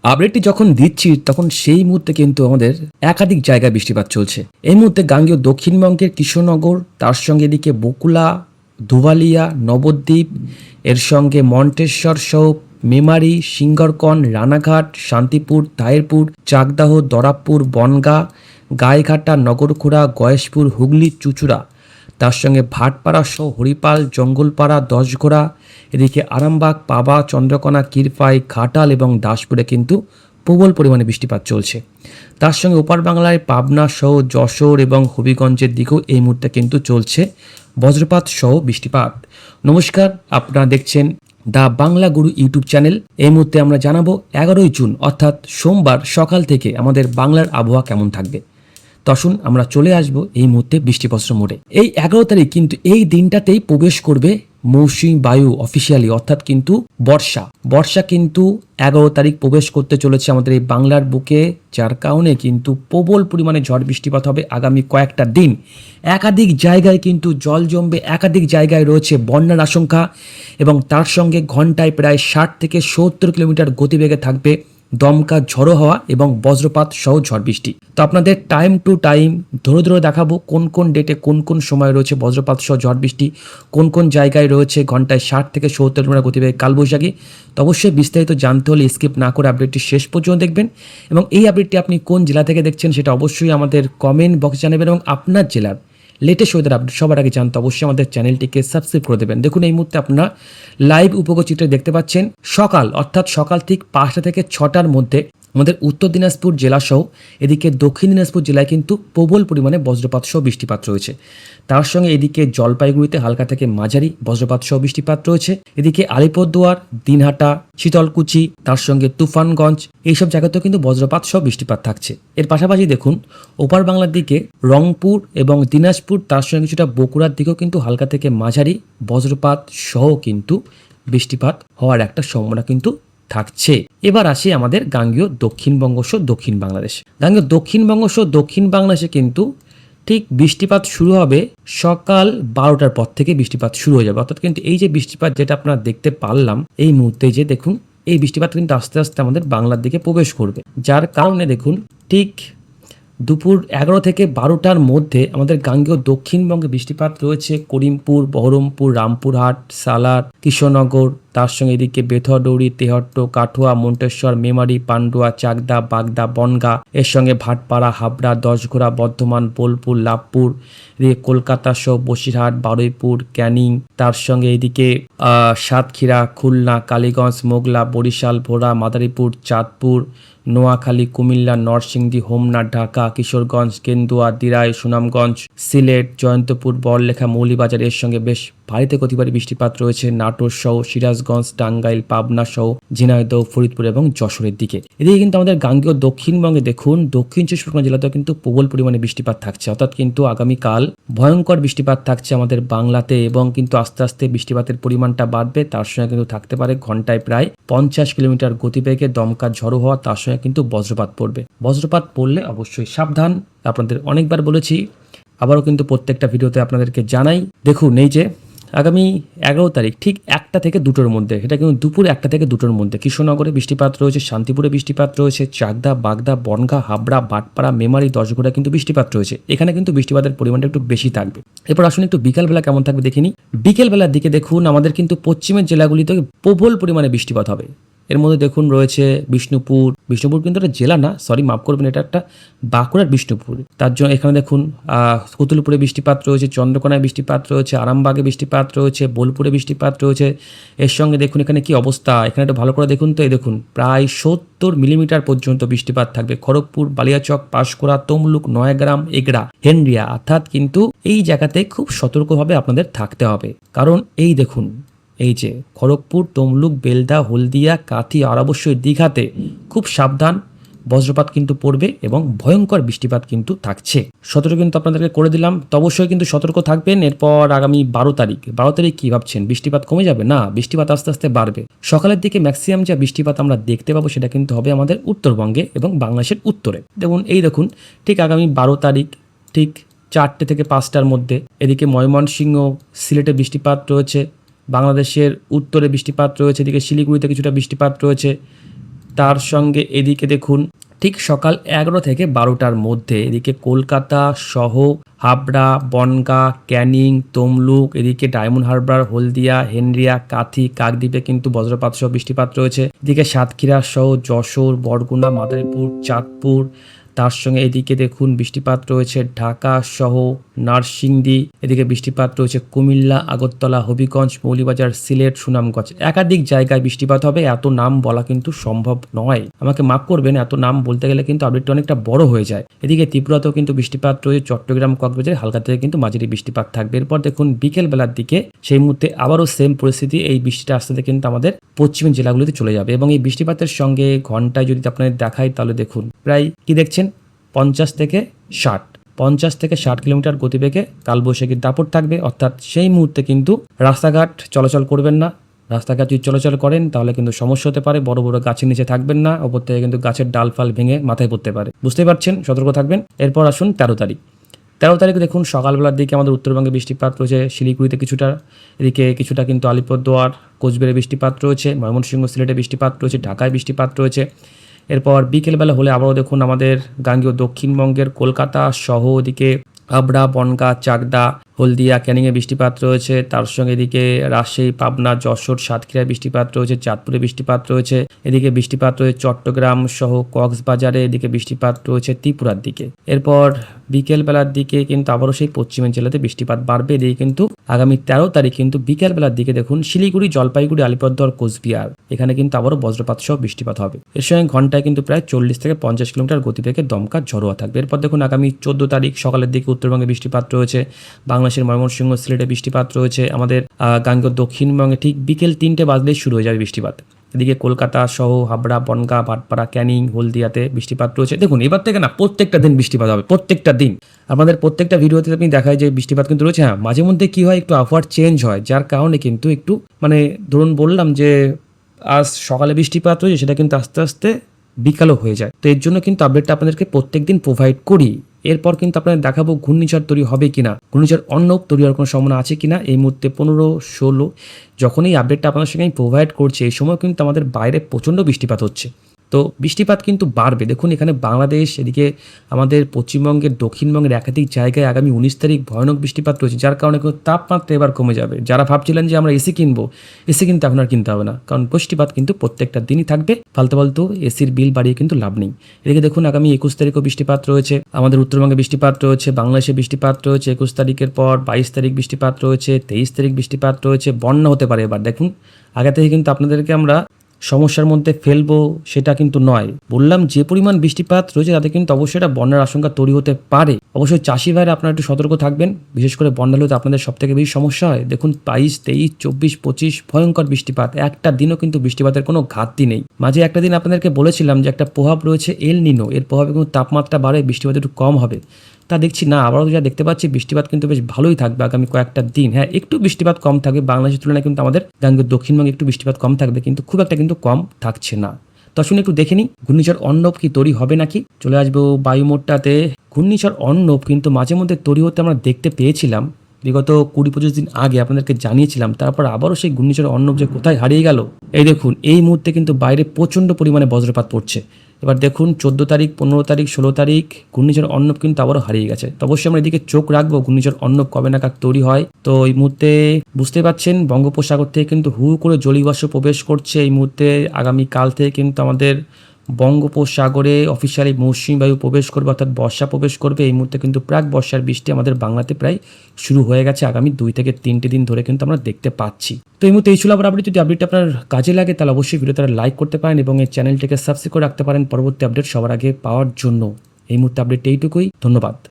আপডেটটি যখন দিচ্ছি তখন সেই মুহূর্তে কিন্তু আমাদের একাধিক জায়গায় বৃষ্টিপাত চলছে। এই মুহূর্তে গাঙ্গেয় দক্ষিণবঙ্গের কৃষ্ণনগর, তার সঙ্গে এদিকে বকুলা, ধুবালিয়া, নবদ্বীপ, এর সঙ্গে মন্টেশ্বর সহ মেমারি, সিঙ্গরকন, রানাঘাট, শান্তিপুর, তাহিরপুর, চাকদাহ, দরাবপুর, বনগাঁ, গাইঘাটা, নগরখোড়া, গয়েশপুর, হুগলি, চুঁচুড়া, তার সঙ্গে ভাটপাড়া সহ হরিপাল, জঙ্গলপাড়া, দশঘোড়া, এদিকে আরামবাগ, পাবা, চন্দ্রকোনা, কিরপাই, ঘাটাল এবং দাসপুরে কিন্তু প্রবল পরিমাণে বৃষ্টিপাত চলছে। তার সঙ্গে ওপার বাংলায় পাবনা সহ যশোর এবং হবিগঞ্জের দিকেও এই মুহূর্তে কিন্তু চলছে বজ্রপাত সহ বৃষ্টিপাত। নমস্কার, আপনারা দেখছেন the Bangla Guru YouTube channel. এই মুহূর্তে আমরা জানাবো 11ই জুন অর্থাৎ সোমবার সকাল থেকে আমাদের বাংলার আবহাওয়া কেমন থাকবে। তো আসুন আমরা চলে আসব এই মুহূর্তে বৃষ্টিবজ্র মোড়ে। এই 11 তারিখ কিন্তু এই দিনটাতেই প্রবেশ করবে মৌসুমী বায়ু অফিসিয়ালি, অর্থাৎ কিন্তু বর্ষা কিন্তু 11 তারিখ প্রবেশ করতে চলেছে আমাদের এই বাংলার বুকে, যার কারণে কিন্তু প্রবল পরিমাণে ঝড় বৃষ্টিপাত হবে আগামী কয়েকটা দিন। একাধিক জায়গায় কিন্তু জল জমবে, একাধিক জায়গায় রয়েছে বন্যার আশঙ্কা এবং তার সঙ্গে ঘন্টায় প্রায় 60 থেকে 70 কিলোমিটার গতিবেগে থাকবে দমকা ঝড়ো হওয়া এবং বজ্রপাত সহ ঝড় বৃষ্টি। তো আপনাদের টাইম টু টাইম ধরে ধরে দেখাবো কোন কোন ডেটে কোন কোন সময় রয়েছে বজ্রপাত সহ ঝড় বৃষ্টি, কোন কোন জায়গায় রয়েছে ঘন্টায় 60 থেকে 70 কিলোমিটার গতিবেগে কালবৈশাখী। তো অবশ্যই বিস্তারিত জানতে হলে স্কিপ না করে আপডেটটি শেষ পর্যন্ত দেখবেন এবং এই আপডেটটি আপনি কোন জেলা থেকে দেখছেন সেটা অবশ্যই আমাদের কমেন্ট বক্সে জানাবেন এবং আপনার জেলার লেটেস্ট ওয়েদার আপডেট সবার আগে জানতে অবশ্যই আমাদের চ্যানেলটিকে সাবস্ক্রাইব করে দেবেন। দেখুন এই মুহূর্তে আপনারা লাইভ উপগ্রহ চিত্রে দেখতে পাচ্ছেন সকাল অর্থাৎ সকাল ঠিক 5টা থেকে 6টার মধ্যে আমাদের উত্তর দিনাজপুর জেলা সহ এদিকে দক্ষিণ দিনাজপুর জেলায় কিন্তু প্রবল পরিমাণে বজ্রপাত সহ বৃষ্টিপাত রয়েছে। তার সঙ্গে এদিকে জলপাইগুড়িতে হালকা থেকে মাঝারি বজ্রপাত সহ বৃষ্টিপাত রয়েছে। এদিকে আলিপুরদুয়ার, দিনহাটা, শীতলকুচি, তার সঙ্গে তুফানগঞ্জ এইসব জায়গাতেও কিন্তু বজ্রপাত সহ বৃষ্টিপাত থাকছে। এর পাশাপাশি দেখুন ওপার বাংলার দিকে রংপুর এবং দিনাজপুর, তার সঙ্গে কিছুটা বগুড়ার দিকেও কিন্তু হালকা থেকে মাঝারি বজ্রপাত সহ কিন্তু বৃষ্টিপাত হওয়ার একটা সম্ভাবনা কিন্তু থাকছে। এবার আসি আমাদের গাঙ্গেয় দক্ষিণবঙ্গ সহ দক্ষিণ বাংলাদেশ। গাঙ্গেয় দক্ষিণবঙ্গ সহ দক্ষিণ বাংলাদেশে কিন্তু ঠিক বৃষ্টিপাত শুরু হবে সকাল 12টার পর থেকে বৃষ্টিপাত শুরু হয়ে যাবে। অর্থাৎ কিন্তু এই যে বৃষ্টিপাত যেটা আপনারা দেখতে পারলাম এই মুহূর্তে, যে দেখুন এই বৃষ্টিপাত কিন্তু আস্তে আস্তে আমাদের বাংলার দিকে প্রবেশ করবে, যার কারণে দেখুন ঠিক দুপুর 11 থেকে 12টার মধ্যে আমাদের গাঙ্গেয় দক্ষিণবঙ্গে বৃষ্টিপাত রয়েছে করিমপুর, বহরমপুর, রামপুরহাট, সালার, কৃষ্ণনগর, তার সঙ্গে এদিকে বেথরডৌড়ি, তেহট্ট, কাঠুয়া, মন্টেশ্বর, মেমারি, পান্ডুয়া, চাকদা, বাগদা, বনগাঁ, এর সঙ্গে ভাটপাড়া, হাবড়া, দশঘোড়া, বর্ধমান, বোলপুর, লাভপুর, এদিকে কলকাতা সহ বসিরহাট, বারুইপুর, ক্যানিং, তার সঙ্গে এদিকে সাতক্ষীরা, খুলনা, কালীগঞ্জ, মোগলা, বরিশাল, ভোলা, মাদারীপুর, চাঁদপুর, নোয়াখালী, কুমিল্লা, নরসিংদী, হোমনা, ঢাকা, কিশোরগঞ্জ, কেন্দুয়া, দিরাই, সুনামগঞ্জ, সিলেট, জয়ন্তপুর, বড়লেখা, মৌলিবাজার, এর সঙ্গে বেশ ভারীতে কতিপয় বৃষ্টিপাত রয়েছে নাটোর সহ সিরাজগঞ্জ, টাঙ্গাইল, পাবনা সহ ঝিনাইদহ, ফরিদপুর এবং যশোরের দিকে। এদিকে কিন্তু আমাদের গাঙ্গেয় দক্ষিণবঙ্গে দেখুন দক্ষিণ 24 পরগনা জেলাতেও কিন্তু প্রবল পরিমাণে বৃষ্টিপাত থাকছে। অর্থাৎ কিন্তু আগামীকাল ভয়ঙ্কর বৃষ্টিপাত থাকছে আমাদের বাংলাতে এবং কিন্তু আস্তে আস্তে বৃষ্টিপাতের পরিমাণটা বাড়বে। তার সঙ্গে কিন্তু থাকতে পারে ঘন্টায় প্রায় 50 কিলোমিটার গতিবেগে দমকা ঝড়ো হওয়া, তার সঙ্গে কিন্তু বজ্রপাত পড়বে। বজ্রপাত পড়লে অবশ্যই সাবধান। আপনাদের অনেকবার বলেছি, আবারও কিন্তু প্রত্যেকটা ভিডিওতে আপনাদেরকে জানাই। দেখুন এই যে আগামী 11 তারিখ ঠিক 1টা থেকে 2টোর মধ্যে, এটা কিন্তু দুপুর 1টা থেকে 2টোর মধ্যে কৃষ্ণনগরে বৃষ্টিপাত রয়েছে, শান্তিপুরে বৃষ্টিপাত রয়েছে, চাকদা, বাগদা, বনগাঁ, হাবড়া, ভাটপাড়া, মেমারি, দশঘোড়া কিন্তু বৃষ্টিপাত রয়েছে। এখানে কিন্তু বৃষ্টিপাতের পরিমাণটা একটু বেশি থাকবে। এরপর আসুন একটু বিকালবেলা কেমন থাকবে দেখিনি। বিকেলবেলার দিকে দেখুন আমাদের কিন্তু পশ্চিমের জেলাগুলিতে প্রবল পরিমাণে বৃষ্টিপাত হবে। এর মধ্যে দেখুন রয়েছে বিষ্ণুপুর কিন্তু একটা জেলা না, সরি মাফ করবেন, এটা একটা বাঁকুড়ার বিষ্ণুপুর। তার জন্য এখানে দেখুন কুতুলপুরে বৃষ্টিপাত রয়েছে, চন্দ্রকোনায় বৃষ্টিপাত রয়েছে, আরামবাগে বৃষ্টিপাত রয়েছে, বোলপুরে বৃষ্টিপাত রয়েছে। এর সঙ্গে দেখুন এখানে কি অবস্থা, এখানে একটু ভালো করে দেখুন তো, এই দেখুন প্রায় 70 মিলিমিটার পর্যন্ত বৃষ্টিপাত থাকবে খড়গপুর, বালিয়াচক, পাঁশকুড়া, তমলুক, নয়াগ্রাম, এগড়া, হেনরিয়া। অর্থাৎ কিন্তু এই জায়গাতে খুব সতর্কভাবে আপনাদের থাকতে হবে, কারণ এই দেখুন এই যে খড়গপুর, তমলুক, বেলদা, হলদিয়া, কাথি আর অবশ্যই দীঘাতে খুব সাবধান, বজ্রপাত কিন্তু পড়বে এবং ভয়ঙ্কর বৃষ্টিপাত কিন্তু থাকছে। সতর্ক কিন্তু আপনাদেরকে করে দিলাম, তো অবশ্যই কিন্তু সতর্ক থাকবেন। এরপর আগামী 12 তারিখ কি ভাবছেন, বৃষ্টিপাত কমে যাবে? না, বৃষ্টিপাত আস্তে আস্তে বাড়বে। সকালের দিকে ম্যাক্সিমাম যা বৃষ্টিপাত আমরা দেখতে পাবো সেটা কিন্তু হবে আমাদের উত্তরবঙ্গে এবং বাংলাদেশের উত্তরে। দেখুন এই দেখুন ঠিক আগামী 12 তারিখ ঠিক 4টে থেকে 5টার মধ্যে এদিকে ময়মনসিংহ, সিলেটে বৃষ্টিপাত রয়েছে, বাংলাদেশের উত্তরে বৃষ্টিপাত রয়েছে, এদিকে শিলিগুড়িতে কিছুটা বৃষ্টিপাত রয়েছে, তার সঙ্গে এদিকে দেখুন ঠিক সকাল 11 থেকে 12টার মধ্যে এদিকে কলকাতা সহ হাবড়া, বনগাঁ, ক্যানিং, তমলুক, এদিকে ডায়মন্ড হারবার, হলদিয়া, হেনরিয়া, কাথি, কাকদ্বীপে কিন্তু বজ্রপাত সহ বৃষ্টিপাত রয়েছে। এদিকে সাতক্ষীরা সহ যশোর, বরগুনা, মাদারীপুর, চাঁদপুর, তার সঙ্গে এদিকে দেখুন বৃষ্টিপাত রয়েছে ঢাকা সহ নরসিংদী, এদিকে বৃষ্টিপাত রয়েছে কুমিল্লা, আগরতলা, হবিগঞ্জ, মৌলভীবাজার, সিলেট, সুনামগঞ্জ। একাধিক জায়গায় বৃষ্টিপাত হবে, এত নাম বলা কিন্তু সম্ভব নয়, আমাকে মাফ করবেন, এত নাম বলতে গেলে কিন্তু আপডেটটা অনেকটা বড় হয়ে যায়। এদিকে ত্রিপুরাতেও কিন্তু বৃষ্টিপাত রয়েছে, চট্টগ্রাম, কক্সবাজারে হালকা থেকে কিন্তু মাঝারি বৃষ্টিপাত থাকবে। এরপর দেখুন বিকেল বেলার দিকে সেই মুহূর্তে আবারও সেম পরিস্থিতি, এই বৃষ্টিটা আসতে কিন্তু আমাদের পশ্চিমের জেলাগুলিতে চলে যাবে এবং এই বৃষ্টিপাতের সঙ্গে ঘন্টায় যদি আপনাদের দেখাই তাহলে দেখুন প্রায় কি দেখছেন 50 থেকে 60 কিলোমিটার গতিবেগে কালবৈশাখীর দাপট থাকবে। অর্থাৎ সেই মুহূর্তে কিন্তু রাস্তাঘাট চলাচল করবেন না, রাস্তাঘাট যদি চলাচল করেন তাহলে কিন্তু সমস্যা হতে পারে, বড় বড় গাছের নিচে থাকবেন না, ওপর থেকে কিন্তু গাছের ডাল ফাল ভেঙে মাথায় পড়তে পারে, বুঝতে পারছেন, সতর্ক থাকবেন। এরপর আসুন 13 তারিখে দেখুন সকালবেলার দিকে আমাদের উত্তরবঙ্গে বৃষ্টিপাত রয়েছে, শিলিগুড়িতে কিছুটা, এদিকে কিছুটা কিন্তু আলিপুরদুয়ার, কোচবিহারে বৃষ্টিপাত রয়েছে, ময়মনসিংহ, সিলেটে বৃষ্টিপাত রয়েছে, ঢাকায় বৃষ্টিপাত রয়েছে। এরপর বিকেলবেলা হলে আবারও দেখুন আমাদের গাঙ্গেয় দক্ষিণবঙ্গের কলকাতা সহ এদিকে হাবড়া, বনগাঁ, চাকদা, হলদিয়া, ক্যানিংয়ে বৃষ্টিপাত রয়েছে। তার সঙ্গে এদিকে রাজশাহী, পাবনা, যশোর, সাতক্ষীরায় বৃষ্টিপাত রয়েছে, চাঁদপুরে বৃষ্টিপাত রয়েছে, এদিকে বৃষ্টিপাত রয়েছে চট্টগ্রাম সহ কক্সবাজারে, এদিকে বৃষ্টিপাত রয়েছে ত্রিপুরার দিকে। এরপর বিকেলবেলার দিকে কিন্তু আবারও সেই পশ্চিমের জেলাতে বৃষ্টিপাত বাড়বে। এদিকে কিন্তু আগামী 13 তারিখ কিন্তু বিকেলবেলার দিকে দেখুন শিলিগুড়ি, জলপাইগুড়ি, আলিপুরদুয়ার, কোচবিহার এখানে কিন্তু আবারও বজ্রপাত সহ বৃষ্টিপাত হবে। এর সঙ্গে ঘন্টায় কিন্তু প্রায় 40 থেকে 50 কিলোমিটার গতিবেগে দমকা ঝড়োয়া থাকবে। এরপর দেখুন আগামী 14 তারিখ সকালের দিকে উত্তরবঙ্গে বৃষ্টিপাত রয়েছে, বাংলাদেশের ময়মনসিংহ, সিলেটে বৃষ্টিপাত রয়েছে, আমাদের গাঙ্গেয় দক্ষিণবঙ্গে ঠিক বিকেল 3টে বাজলেই শুরু হয়ে যাবে বৃষ্টিপাত। এদিকে কলকাতা সহ হাবড়া, বনগাঁ, ভাটপাড়া, ক্যানিং, হলদিয়াতে বৃষ্টিপাত রয়েছে। দেখুন এবার থেকে না প্রত্যেকটা দিন বৃষ্টিপাত হবে, প্রত্যেকটা দিন। আমাদের প্রত্যেকটা ভিডিওতে আপনি দেখায় যে বৃষ্টিপাত কিন্তু রয়েছে। হ্যাঁ, মাঝে মধ্যে কি হয় একটু আবহাওয়ার চেঞ্জ হয়, যার কারণে কিন্তু একটু মানে ধরুন বললাম যে আজ সকালে বৃষ্টিপাত হয়েছে, সেটা কিন্তু আস্তে আস্তে বিকালও হয়ে যায়। তো এর জন্য কিন্তু আপডেটটা আপনাদেরকে প্রত্যেকদিন প্রোভাইড করি। এরপর কিন্তু আপনাদের দেখাবো ঘূর্ণিঝড় তৈরি হবে কিনা, ঘূর্ণিঝড় অর্ণব তৈরি হওয়ার কোনো সম্ভাবনা আছে কিনা। এই মুহূর্তে 15, 16 যখন এই আপডেটটা আপনাদের সঙ্গে আমি প্রোভাইড করছি, এই সময় কিন্তু আমাদের বাইরে প্রচণ্ড বৃষ্টিপাত হচ্ছে। তো বৃষ্টিপাত কিন্তু বাড়বে। দেখুন এখানে বাংলাদেশ, এদিকে আমাদের পশ্চিমবঙ্গের, দক্ষিণবঙ্গের একাধিক জায়গায় আগামী 19 তারিখ ভয়ানক বৃষ্টিপাত রয়েছে, যার কারণে কিন্তু তাপমাত্রা এবার কমে যাবে। যারা ভাবছিলেন যে আমরা এসি কিনবো, এসি কিন্তু এখন আর কিনতে হবে না, কারণ বৃষ্টিপাত কিন্তু প্রত্যেকটা দিনই থাকবে। ফালতু এসির বিল বাড়িয়ে কিন্তু লাভ নেই। এদিকে দেখুন আগামী 21 তারিখও বৃষ্টিপাত রয়েছে, আমাদের উত্তরবঙ্গে বৃষ্টিপাত রয়েছে, বাংলাদেশে বৃষ্টিপাত রয়েছে 21 তারিখের পর। 22 তারিখ বৃষ্টিপাত রয়েছে, 23 তারিখ বৃষ্টিপাত রয়েছে, বন্যা হতে পারে। এবার দেখুন আগে থেকে কিন্তু আপনাদেরকে আমরা সমস্যার মধ্যে ফেলবো সেটা কিন্তু নয়, বললাম যে পরিমাণ বৃষ্টিপাত রয়েছে তাতে কিন্তু অবশ্যই এটা বন্যার আশঙ্কা তৈরি হতে পারে। অবশ্যই চাষি ভাইরা আপনারা একটু সতর্ক থাকবেন, বিশেষ করে বন্যা হলে তো আপনাদের সব থেকে বেশি সমস্যা হয়। দেখুন 22, 23, 24, 25 ভয়ঙ্কর বৃষ্টিপাত, একটা দিনও কিন্তু বৃষ্টিপাতের কোনো ঘাটতি নেই। মাঝে একটা দিন আপনাদেরকে বলেছিলাম যে একটা প্রভাব রয়েছে এল নিনো, এর প্রভাবে কিন্তু তাপমাত্রা বাড়ে, বৃষ্টিপাত একটু কম হবে। তা দেখছি না, আবারও যা দেখতে পাচ্ছি বৃষ্টিপাত কিন্তু বেশ ভালোই থাকবে আগামী কয়েকটা দিন। হ্যাঁ, একটু বৃষ্টিপাত কম থাকবে, বাংলাদেশের তুলনায় কিন্তু আমাদের গাঙ্গেয় দক্ষিণবঙ্গে একটু বৃষ্টিপাত কম থাকবে, কিন্তু খুব একটা কিন্তু কম থাকছে না। তো আসুন একটু দেখে নিই ঘূর্ণিঝড় অর্ণব কি তৈরি হবে নাকি। চলে আসবো বায়ুমোডটাতে। ঘূর্ণিঝড় অর্ণব কিন্তু মাঝে মধ্যে তৈরি হতে আমরা দেখতে পেয়েছিলাম, বিগত 20-25 দিন আগে আপনাদেরকে জানিয়েছিলাম। তারপর আবারও সেই ঘূর্ণিঝড় অর্ণব যে কোথায় হারিয়ে গেল। এই দেখুন এই মুহূর্তে কিন্তু বাইরে প্রচণ্ড পরিমাণে বজ্রপাত পড়ছে। এবার দেখুন 14 তারিখ, 15 তারিখ, 16 তারিখ ঘূর্ণিঝড় অর্ণব কিন্তু আবারও হারিয়ে গেছে। তো অবশ্যই আমরা এদিকে চোখ রাখবো ঘূর্ণিঝড় অর্ণব কবে নাগাদ তৈরি হয়। তো এই মুহূর্তে বুঝতে পারছেন বঙ্গোপসাগর থেকে কিন্তু হু করে জলীয়বাষ্প প্রবেশ করছে। এই মুহূর্তে আগামীকাল থেকে কিন্তু আমাদের বঙ্গোপসাগরে অফিসিয়ালি মৌসুমী বায়ু প্রবেশ করবে, অর্থাৎ বর্ষা প্রবেশ করবে। এই মুহূর্তে কিন্তু প্রাক বর্ষার বৃষ্টি আমাদের বাংলাতে প্রায় শুরু হয়ে গেছে, আগামী 2 থেকে 3টে দিন ধরে কিন্তু আমরা দেখতে পাচ্ছি। তো এই মুহূর্তে এই ছিল আবার আপডেট। যদি আপডেটটা আপনার কাজে লাগে তাহলে অবশ্যই ভিডিওটা লাইক করতে পারেন এবং এই চ্যানেলটিকে সাবস্ক্রাইব করে রাখতে পারেন পরবর্তী আপডেট সবার আগে পাওয়ার জন্য। এই মুহূর্তে আপডেট এইটুকুই, ধন্যবাদ।